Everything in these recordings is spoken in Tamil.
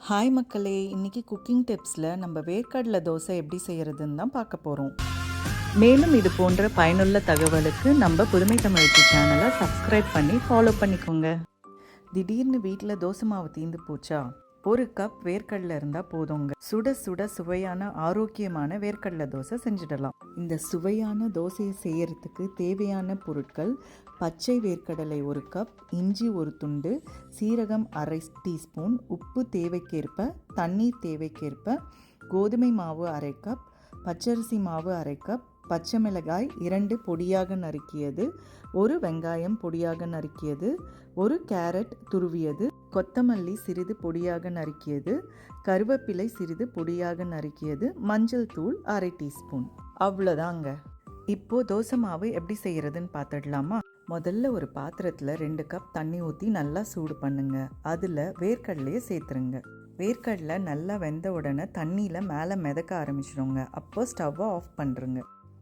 ஹாய் மக்களே, இன்னைக்கு குக்கிங் டிப்ஸில் நம்ம வேர்க்கடலை தோசை எப்படி செய்கிறதுன்னு தான் பார்க்க போகிறோம். மேலும் இது போன்ற பயனுள்ள தகவலுக்கு நம்ம புதுமை தமிழச்சி சேனலை சப்ஸ்கிரைப் பண்ணி ஃபாலோ பண்ணிக்கோங்க. திடீர்னு வீட்டில் தோசை மாவு தீர்ந்து போச்சா, ஒரு கப் வேர்க்கடலை இருந்தால் போதுங்க. சுட சுட சுவையான ஆரோக்கியமான வேர்க்கடலை தோசை செஞ்சிடலாம். இந்த சுவையான தோசையை செய்யறதுக்கு தேவையான பொருட்கள்: பச்சை வேர்க்கடலை 1 கப், இஞ்சி 1 துண்டு, சீரகம் அரை டீஸ்பூன், உப்பு தேவைக்கேற்ப, தண்ணீர் தேவைக்கேற்ப, கோதுமை மாவு அரை கப், பச்சரிசி மாவு அரை கப், பச்சை மிளகாய் 2 பொடியாக நறுக்கியது, 1 வெங்காயம் பொடியாக நறுக்கியது, 1 கேரட் துருவியது, கொத்தமல்லி சிறிது பொடியாக நறுக்கியது, கருவேப்பிலை சிறிது பொடியாக நறுக்கியது, மஞ்சள் தூள் அரை டீஸ்பூன். அவ்வளோதாங்க. இப்போ தோசை மாவு எப்படி செய்யறதுன்னு பார்த்துடலாமா? முதல்ல ஒரு பாத்திரத்தில் 2 கப் தண்ணி ஊற்றி நல்லா சூடு பண்ணுங்க. அதில் வேர்க்கடலையை சேர்த்துருங்க. வேர்க்கடலை நல்லா வெந்த உடனே தண்ணியில் மேலே மிதக்க ஆரம்பிச்சிடுங்க. அப்போ ஸ்டவ்வை ஆஃப் பண்ணுறங்க.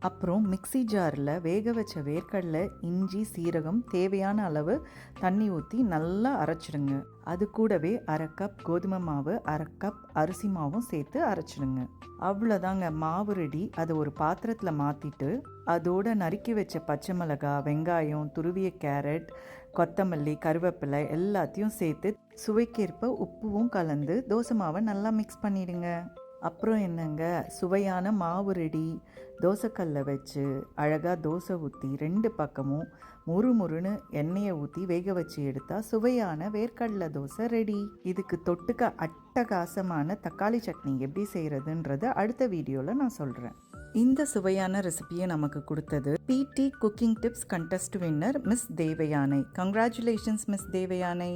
அப்புறம் மிக்ஸி ஜாரில் வேக வச்ச வேர்க்கடலை, இஞ்சி, சீரகம் தேவையான அளவு தண்ணி ஊற்றி நல்லா அரைச்சிடுங்க. அது கூடவே அரை கப் கோதுமை மாவு, அரை கப் அரிசி மாவும் சேர்த்து அரைச்சிடுங்க. அவ்வளோதாங்க, மாவு ரெடி. அதை ஒரு பாத்திரத்தில் மாற்றிட்டு அதோட நறுக்கி வச்ச பச்சை மிளகாய், வெங்காயம், துருவிய கேரட், கொத்தமல்லி, கருவேப்பிலை எல்லாத்தையும் சேர்த்து சுவைக்கேற்ப உப்புவும் கலந்து தோசை மாவை நல்லா மிக்ஸ் பண்ணிடுங்க. அப்புறம் என்னங்க, சுவையான மாவு ரெடி. தோசைக்கல்லை வச்சு அழகாக தோசை ஊற்றி 2 பக்கமும் முறுமுறுன்னு எண்ணெயை ஊற்றி வேக வச்சு எடுத்தால் சுவையான வேர்க்கடலை தோசை ரெடி. இதுக்கு தொட்டுக்க அட்டகாசமான தக்காளி சட்னி எப்படி செய்கிறதுன்றத அடுத்த வீடியோவில் நான் சொல்கிறேன். இந்த சுவையான ரெசிபியை நமக்கு கொடுத்தது PT cooking tips contest winner miss Devayanai. Congratulations miss Devayanai.